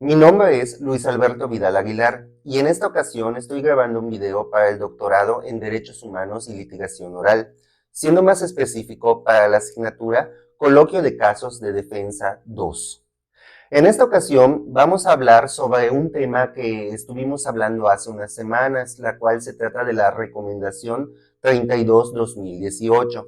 Mi nombre es Luis Alberto Vidal Aguilar y en esta ocasión estoy grabando un video para el doctorado en Derechos Humanos y Litigación Oral, siendo más específico para la asignatura Coloquio de Casos de Defensa 2. En esta ocasión vamos a hablar sobre un tema que estuvimos hablando hace unas semanas, la cual se trata de la Recomendación 32-2018.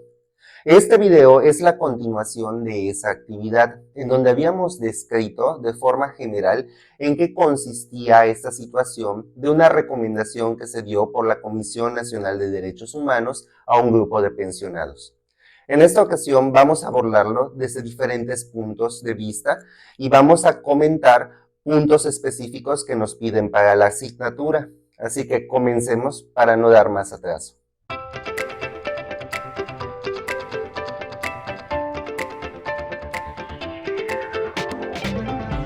Este video es la continuación de esa actividad, en donde habíamos descrito de forma general en qué consistía esta situación de una recomendación que se dio por la Comisión Nacional de Derechos Humanos a un grupo de pensionados. En esta ocasión vamos a abordarlo desde diferentes puntos de vista y vamos a comentar puntos específicos que nos piden para la asignatura. Así que comencemos para no dar más atraso.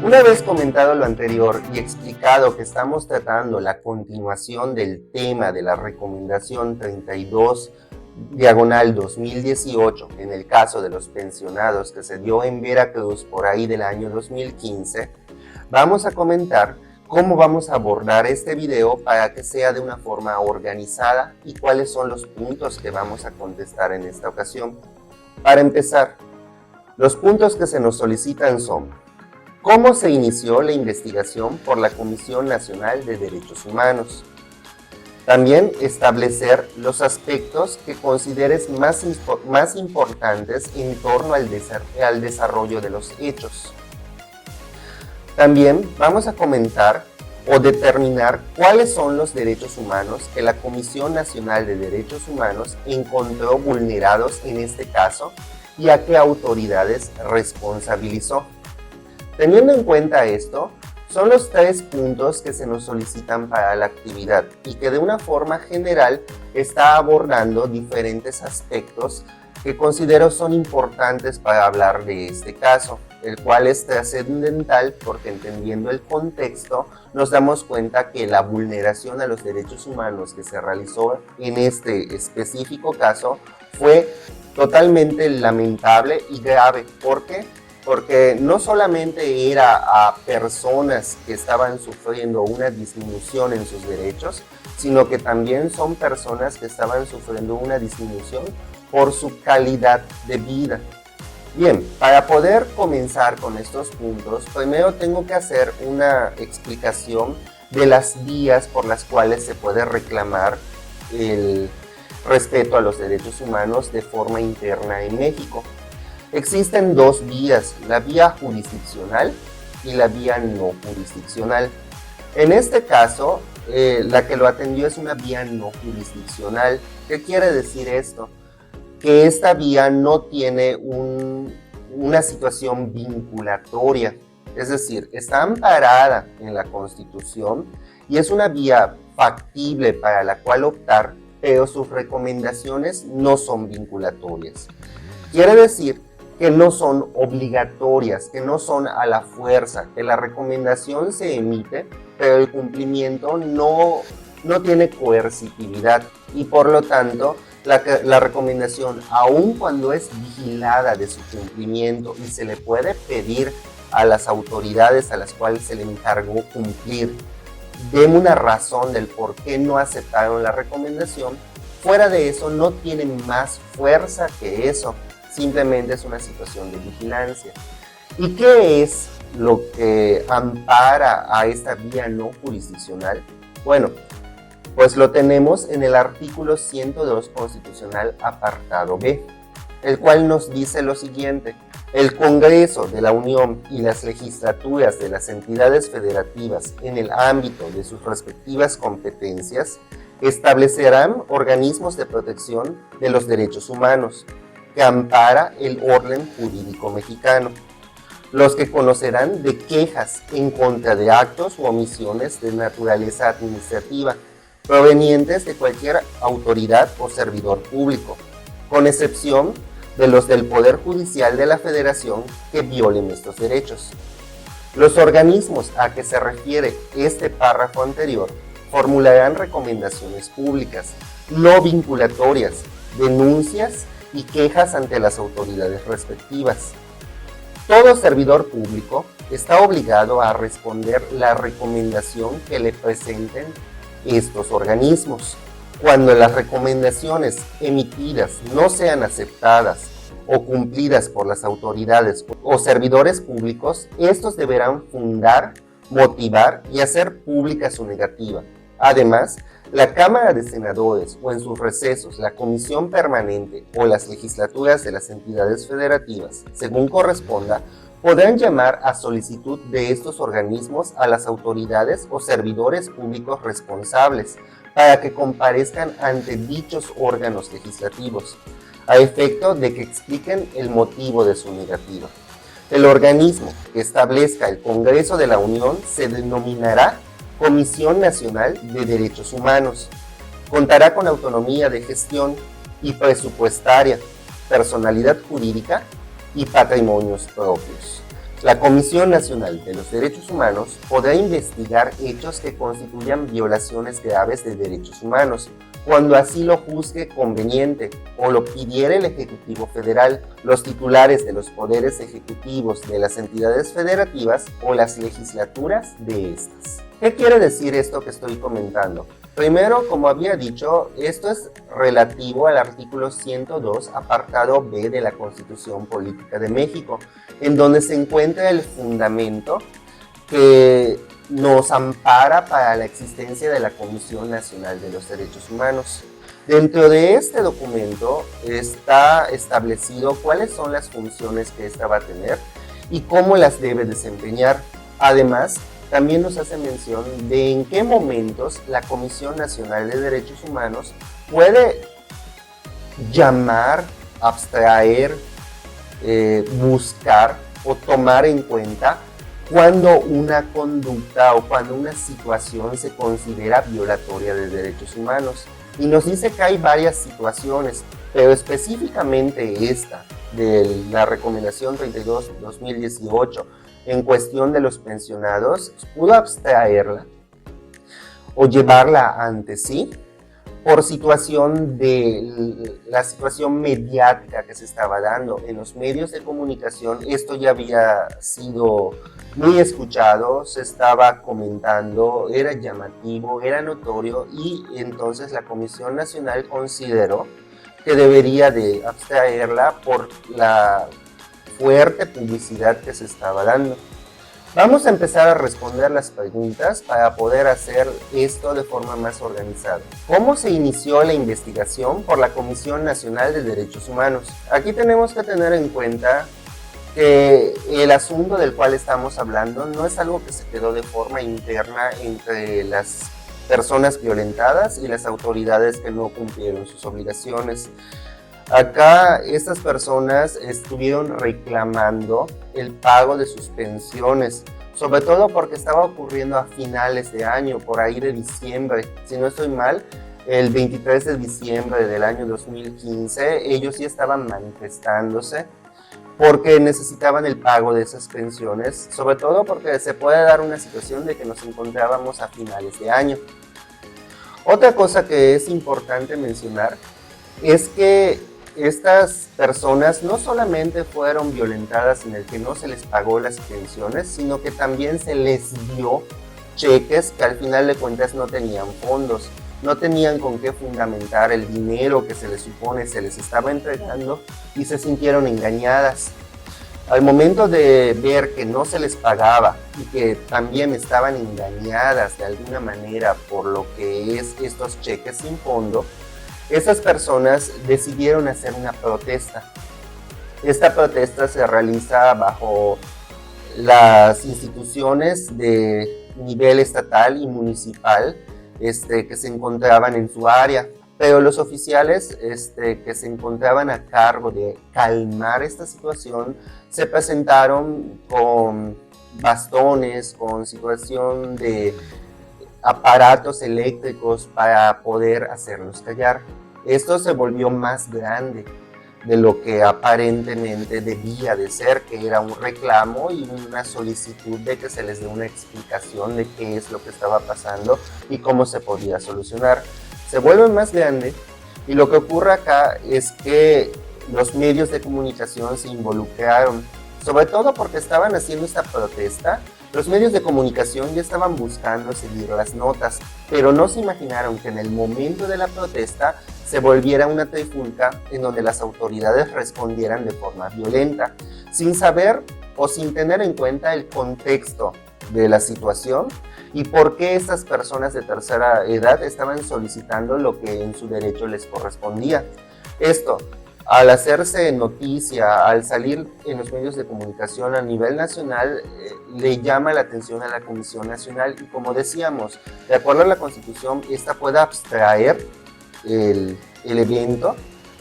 Una vez comentado lo anterior y explicado que estamos tratando la continuación del tema de la recomendación 32/2018 en el caso de los pensionados que se dio en Veracruz por ahí del año 2015, vamos a comentar cómo vamos a abordar este video para que sea de una forma organizada y cuáles son los puntos que vamos a contestar en esta ocasión. Para empezar, los puntos que se nos solicitan son: ¿cómo se inició la investigación por la Comisión Nacional de Derechos Humanos? También establecer los aspectos que consideres más importantes en torno al desarrollo de los hechos. También vamos a comentar o determinar cuáles son los derechos humanos que la Comisión Nacional de Derechos Humanos encontró vulnerados en este caso y a qué autoridades responsabilizó. Teniendo en cuenta esto, son los 3 puntos que se nos solicitan para la actividad y que de una forma general está abordando diferentes aspectos que considero son importantes para hablar de este caso, el cual es trascendental porque entendiendo el contexto nos damos cuenta que la vulneración a los derechos humanos que se realizó en este específico caso fue totalmente lamentable y grave. ¿Por qué? Porque no solamente era a personas que estaban sufriendo una disminución en sus derechos, sino que también son personas que estaban sufriendo una disminución por su calidad de vida. Bien, para poder comenzar con estos puntos, primero tengo que hacer una explicación de las vías por las cuales se puede reclamar el respeto a los derechos humanos de forma interna en México. Existen 2 vías, la vía jurisdiccional y la vía no jurisdiccional. En este caso, la que lo atendió es una vía no jurisdiccional. ¿Qué quiere decir esto? Que esta vía no tiene una situación vinculatoria, es decir, está amparada en la Constitución y es una vía factible para la cual optar, pero sus recomendaciones no son vinculatorias. Quiere decir que no son obligatorias, que no son a la fuerza, que la recomendación se emite, pero el cumplimiento no tiene coercitividad y por lo tanto la recomendación, aun cuando es vigilada de su cumplimiento y se le puede pedir a las autoridades a las cuales se le encargó cumplir, den una razón del por qué no aceptaron la recomendación, fuera de eso no tiene más fuerza que eso. Simplemente es una situación de vigilancia. ¿Y qué es lo que ampara a esta vía no jurisdiccional? Bueno, pues lo tenemos en el artículo 102 constitucional apartado B, el cual nos dice lo siguiente: el Congreso de la Unión y las legislaturas de las entidades federativas en el ámbito de sus respectivas competencias establecerán organismos de protección de los derechos humanos que ampara el orden jurídico mexicano, los que conocerán de quejas en contra de actos u omisiones de naturaleza administrativa provenientes de cualquier autoridad o servidor público, con excepción de los del Poder Judicial de la Federación que violen estos derechos. Los organismos a que se refiere este párrafo anterior formularán recomendaciones públicas, no vinculatorias, denuncias y quejas ante las autoridades respectivas. Todo servidor público está obligado a responder la recomendación que le presenten estos organismos. Cuando las recomendaciones emitidas no sean aceptadas o cumplidas por las autoridades o servidores públicos, estos deberán fundar, motivar y hacer pública su negativa. Además, la Cámara de Senadores o en sus recesos, la Comisión Permanente o las legislaturas de las entidades federativas, según corresponda, podrán llamar a solicitud de estos organismos a las autoridades o servidores públicos responsables para que comparezcan ante dichos órganos legislativos, a efecto de que expliquen el motivo de su negativa. El organismo que establezca el Congreso de la Unión se denominará Comisión Nacional de Derechos Humanos. Contará con autonomía de gestión y presupuestaria, personalidad jurídica y patrimonios propios. La Comisión Nacional de los Derechos Humanos podrá investigar hechos que constituyan violaciones graves de derechos humanos, cuando así lo juzgue conveniente o lo pidiera el Ejecutivo Federal, los titulares de los poderes ejecutivos de las entidades federativas o las legislaturas de estas. ¿Qué quiere decir esto que estoy comentando? Primero, como había dicho, esto es relativo al artículo 102, apartado B de la Constitución Política de México, en donde se encuentra el fundamento que nos ampara para la existencia de la Comisión Nacional de los Derechos Humanos. Dentro de este documento está establecido cuáles son las funciones que ésta va a tener y cómo las debe desempeñar. Además, también nos hace mención de en qué momentos la Comisión Nacional de Derechos Humanos puede llamar, abstraer, buscar o tomar en cuenta cuando una conducta o cuando una situación se considera violatoria de derechos humanos. Y nos dice que hay varias situaciones, pero específicamente esta de la recomendación 32/2018 en cuestión de los pensionados, pudo abstraerla o llevarla ante sí por situación de la situación mediática que se estaba dando en los medios de comunicación. Esto ya había sido muy escuchado, se estaba comentando, era llamativo, era notorio, y entonces la Comisión Nacional consideró que debería de abstraerla por la fuerte publicidad que se estaba dando. Vamos a empezar a responder las preguntas para poder hacer esto de forma más organizada. ¿Cómo se inició la investigación por la Comisión Nacional de Derechos Humanos? Aquí tenemos que tener en cuenta que el asunto del cual estamos hablando no es algo que se quedó de forma interna entre las personas violentadas y las autoridades que no cumplieron sus obligaciones. Acá estas personas estuvieron reclamando el pago de sus pensiones, sobre todo porque estaba ocurriendo a finales de año, por ahí de diciembre. Si no estoy mal, el 23 de diciembre del año 2015, ellos ya estaban manifestándose porque necesitaban el pago de esas pensiones, sobre todo porque se puede dar una situación de que nos encontrábamos a finales de año. Otra cosa que es importante mencionar es que estas personas no solamente fueron violentadas en el que no se les pagó las pensiones, sino que también se les dio cheques que al final de cuentas no tenían fondos, no tenían con qué fundamentar el dinero que se les supone se les estaba entregando, y se sintieron engañadas. Al momento de ver que no se les pagaba y que también estaban engañadas de alguna manera por lo que es estos cheques sin fondo, esas personas decidieron hacer una protesta. Esta protesta se realiza bajo las instituciones de nivel estatal y municipal que se encontraban en su área, pero los oficiales que se encontraban a cargo de calmar esta situación se presentaron con bastones, con situación de aparatos eléctricos para poder hacerlos callar. Esto se volvió más grande de lo que aparentemente debía de ser, que era un reclamo y una solicitud de que se les dé una explicación de qué es lo que estaba pasando y cómo se podía solucionar. Se vuelve más grande, y lo que ocurre acá es que los medios de comunicación se involucraron, sobre todo porque estaban haciendo esta protesta. Los medios de comunicación ya estaban buscando seguir las notas, pero no se imaginaron que en el momento de la protesta se volviera una trifulca en donde las autoridades respondieran de forma violenta, sin saber o sin tener en cuenta el contexto de la situación y por qué estas personas de tercera edad estaban solicitando lo que en su derecho les correspondía. Esto, al hacerse noticia, al salir en los medios de comunicación a nivel nacional, le llama la atención a la Comisión Nacional y, como decíamos, de acuerdo a la Constitución, esta puede abstraer el evento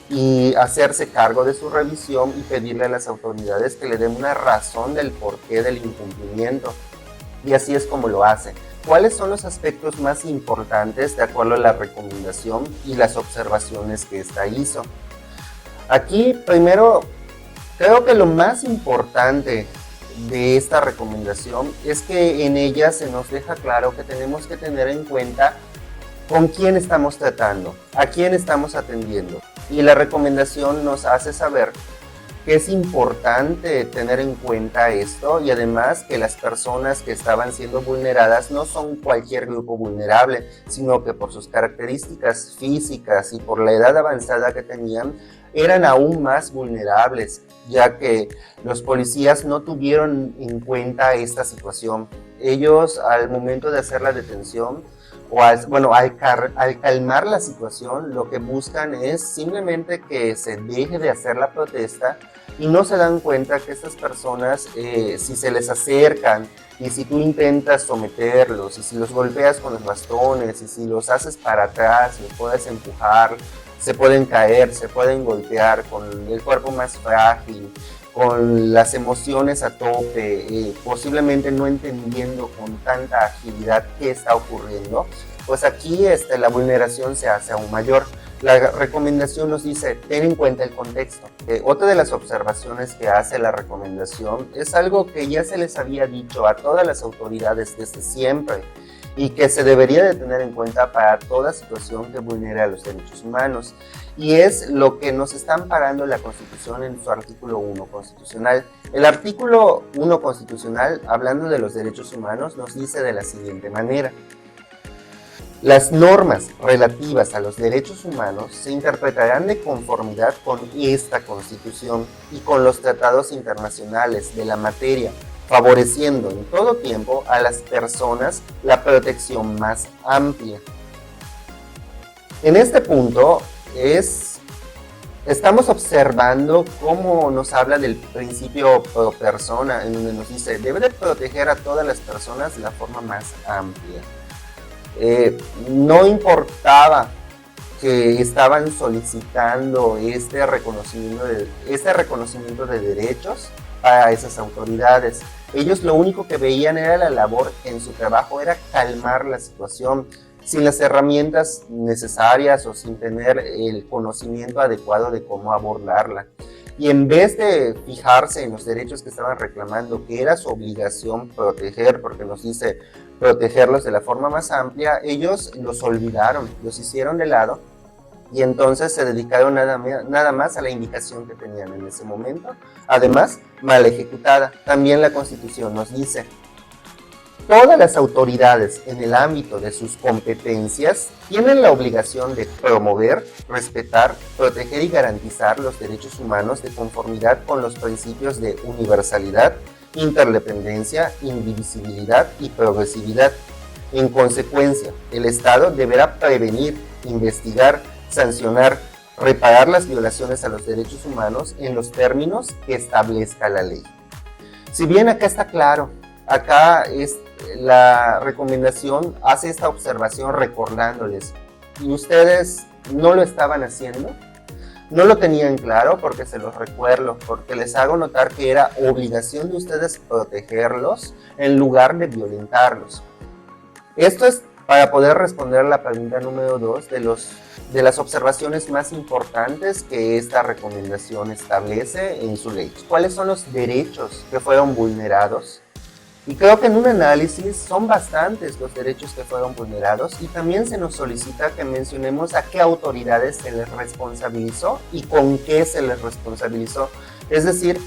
y hacerse cargo de su revisión y pedirle a las autoridades que le den una razón del porqué del incumplimiento. Y así es como lo hace. ¿Cuáles son los aspectos más importantes de acuerdo a la recomendación y las observaciones que ésta hizo? Aquí, primero, creo que lo más importante de esta recomendación es que en ella se nos deja claro que tenemos que tener en cuenta con quién estamos tratando, a quién estamos atendiendo. Y la recomendación nos hace saber que es importante tener en cuenta esto y además que las personas que estaban siendo vulneradas no son cualquier grupo vulnerable, sino que por sus características físicas y por la edad avanzada que tenían, eran aún más vulnerables, ya que los policías no tuvieron en cuenta esta situación. Ellos, al momento de hacer la detención, al calmar la situación, lo que buscan es simplemente que se deje de hacer la protesta y no se dan cuenta que estas personas, si se les acercan y si tú intentas someterlos y si los golpeas con los bastones y si los haces para atrás, los puedes empujar, se pueden caer, se pueden golpear con el cuerpo más frágil, con las emociones a tope, posiblemente no entendiendo con tanta agilidad qué está ocurriendo, pues aquí la vulneración se hace aún mayor. La recomendación nos dice, ten en cuenta el contexto. Otra de las observaciones que hace la recomendación es algo que ya se les había dicho a todas las autoridades desde siempre y que se debería de tener en cuenta para toda situación que vulnera los derechos humanos. Y es lo que nos está amparando la Constitución en su artículo 1 constitucional. El artículo 1 constitucional, hablando de los derechos humanos, nos dice de la siguiente manera: las normas relativas a los derechos humanos se interpretarán de conformidad con esta Constitución y con los tratados internacionales de la materia, favoreciendo en todo tiempo a las personas la protección más amplia. En este punto estamos observando cómo nos habla del principio pro persona, en donde nos dice, debe de proteger a todas las personas de la forma más amplia. No importaba que estaban solicitando este reconocimiento de derechos a esas autoridades. Ellos lo único que veían era la labor en su trabajo, era calmar la situación sin las herramientas necesarias o sin tener el conocimiento adecuado de cómo abordarla. Y en vez de fijarse en los derechos que estaban reclamando, que era su obligación proteger, porque nos dice protegerlos de la forma más amplia, ellos los olvidaron, los hicieron de lado y entonces se dedicaron nada más a la indicación que tenían en ese momento, además mal ejecutada. También la Constitución nos dice, todas las autoridades en el ámbito de sus competencias tienen la obligación de promover, respetar, proteger y garantizar los derechos humanos de conformidad con los principios de universalidad, interdependencia, indivisibilidad y progresividad. En consecuencia, el Estado deberá prevenir, investigar, sancionar, reparar las violaciones a los derechos humanos en los términos que establezca la ley. Si bien acá está claro, acá la recomendación hace esta observación recordándoles, y ustedes no lo estaban haciendo, no lo tenían claro, porque se los recuerdo, porque les hago notar que era obligación de ustedes protegerlos en lugar de violentarlos. Esto es para poder responder a la pregunta número 2 de las observaciones más importantes que esta recomendación establece en su ley. ¿Cuáles son los derechos que fueron vulnerados? Y creo que en un análisis son bastantes los derechos que fueron vulnerados y también se nos solicita que mencionemos a qué autoridades se les responsabilizó y con qué se les responsabilizó. Es decir,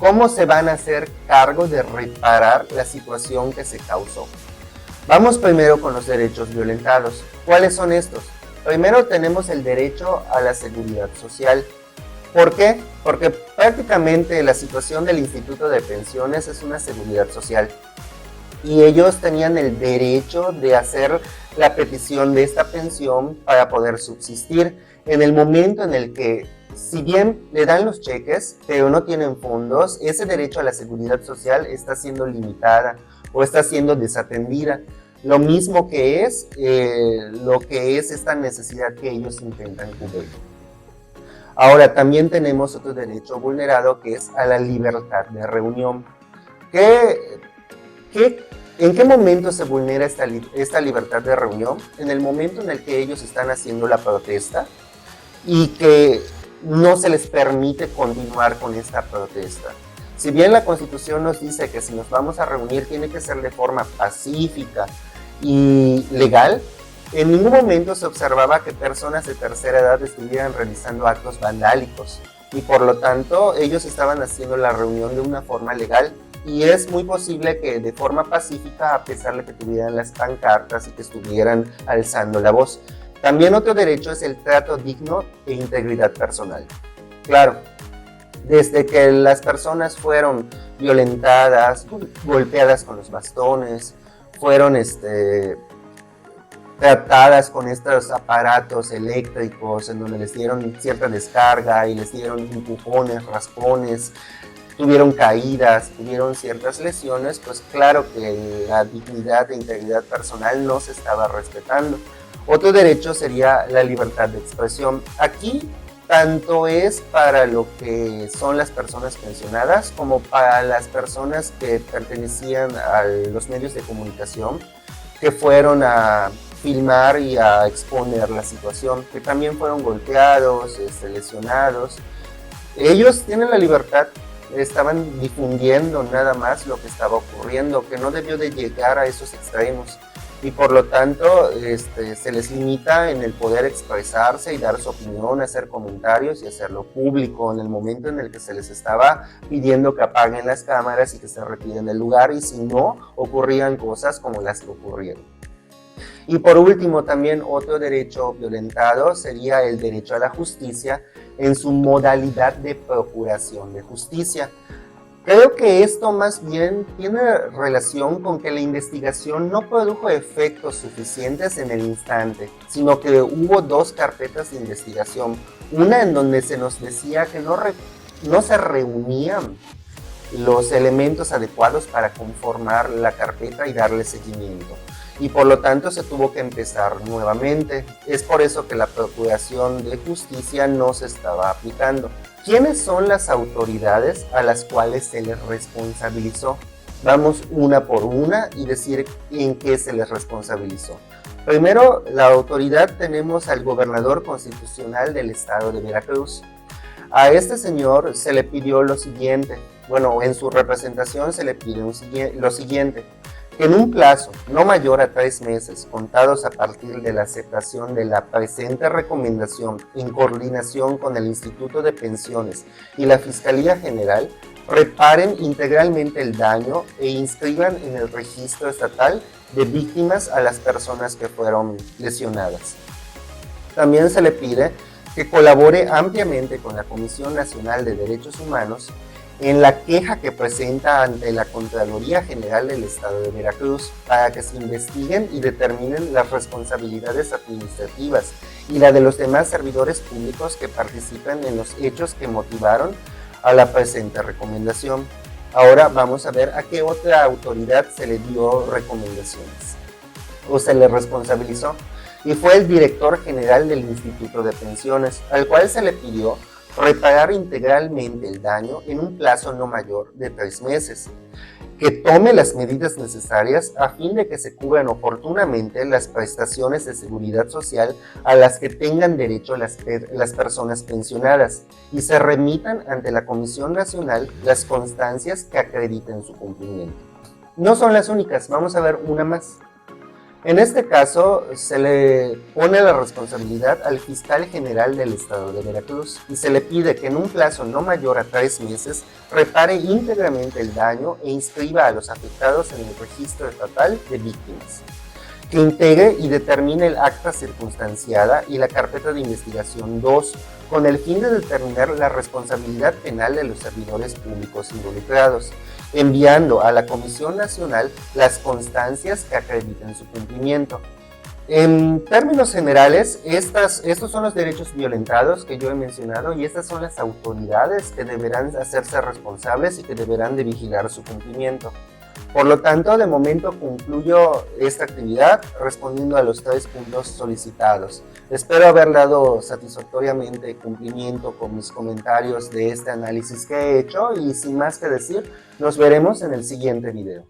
¿cómo se van a hacer cargo de reparar la situación que se causó? Vamos primero con los derechos violentados. ¿Cuáles son estos? Primero tenemos el derecho a la seguridad social. ¿Por qué? Porque prácticamente la situación del Instituto de Pensiones es una seguridad social. Y ellos tenían el derecho de hacer la petición de esta pensión para poder subsistir en el momento en el que, si bien le dan los cheques, pero no tienen fondos, ese derecho a la seguridad social está siendo limitada o está siendo desatendida. Lo mismo que es lo que es esta necesidad que ellos intentan cubrir. Ahora, también tenemos otro derecho vulnerado que es a la libertad de reunión. ¿En qué momento se vulnera esta libertad de reunión? En el momento en el que ellos están haciendo la protesta y que no se les permite continuar con esta protesta. Si bien la Constitución nos dice que si nos vamos a reunir tiene que ser de forma pacífica y legal, en ningún momento se observaba que personas de tercera edad estuvieran realizando actos vandálicos y por lo tanto ellos estaban haciendo la reunión de una forma legal. Y es muy posible que de forma pacífica, a pesar de que tuvieran las pancartas y que estuvieran alzando la voz. También otro derecho es el trato digno e integridad personal. Claro, desde que las personas fueron violentadas, golpeadas con los bastones, fueron tratadas con estos aparatos eléctricos en donde les dieron cierta descarga y les dieron empujones, raspones, tuvieron caídas, tuvieron ciertas lesiones, pues claro que la dignidad e integridad personal no se estaba respetando. Otro derecho sería la libertad de expresión. Aquí tanto es para lo que son las personas pensionadas como para las personas que pertenecían a los medios de comunicación que fueron a filmar y a exponer la situación, que también fueron golpeados, lesionados. Ellos tienen la libertad, estaban difundiendo nada más lo que estaba ocurriendo, que no debió de llegar a esos extremos y por lo tanto se les limita en el poder expresarse y dar su opinión, hacer comentarios y hacerlo público en el momento en el que se les estaba pidiendo que apaguen las cámaras y que se retiren del lugar, y si no, ocurrían cosas como las que ocurrieron. Y por último, también otro derecho violentado sería el derecho a la justicia en su modalidad de procuración de justicia. Creo que esto más bien tiene relación con que la investigación no produjo efectos suficientes en el instante, sino que hubo dos carpetas de investigación. Una en donde se nos decía que no se reunían los elementos adecuados para conformar la carpeta y darle seguimiento. Y por lo tanto se tuvo que empezar nuevamente. Es por eso que la Procuración de Justicia no se estaba aplicando. ¿Quiénes son las autoridades a las cuales se les responsabilizó? Vamos una por una y decir en qué se les responsabilizó. Primero, la autoridad tenemos al gobernador constitucional del estado de Veracruz. A este señor se le pidió lo siguiente, bueno, en su representación se le pide lo siguiente, que en un plazo no mayor a 3 meses, contados a partir de la aceptación de la presente recomendación en coordinación con el Instituto de Pensiones y la Fiscalía General, reparen integralmente el daño e inscriban en el registro estatal de víctimas a las personas que fueron lesionadas. También se le pide que colabore ampliamente con la Comisión Nacional de Derechos Humanos en la queja que presenta ante la Contraloría General del Estado de Veracruz para que se investiguen y determinen las responsabilidades administrativas y la de los demás servidores públicos que participan en los hechos que motivaron a la presente recomendación. Ahora vamos a ver a qué otra autoridad se le dio recomendaciones o se le responsabilizó, y fue el director general del Instituto de Pensiones, al cual se le pidió reparar integralmente el daño en un plazo no mayor de 3 meses, que tome las medidas necesarias a fin de que se cubran oportunamente las prestaciones de seguridad social a las que tengan derecho las personas pensionadas y se remitan ante la Comisión Nacional las constancias que acrediten su cumplimiento. No son las únicas, vamos a ver una más. En este caso, se le pone la responsabilidad al fiscal general del estado de Veracruz y se le pide que en un plazo no mayor a 3 meses repare íntegramente el daño e inscriba a los afectados en el registro estatal de víctimas, que integre y determine el acta circunstanciada y la carpeta de investigación 2, con el fin de determinar la responsabilidad penal de los servidores públicos involucrados, enviando a la Comisión Nacional las constancias que acrediten su cumplimiento. En términos generales, estos son los derechos violentados que yo he mencionado y estas son las autoridades que deberán hacerse responsables y que deberán de vigilar su cumplimiento. Por lo tanto, de momento concluyo esta actividad respondiendo a los 3 puntos solicitados. Espero haber dado satisfactoriamente cumplimiento con mis comentarios de este análisis que he hecho y sin más que decir, nos veremos en el siguiente video.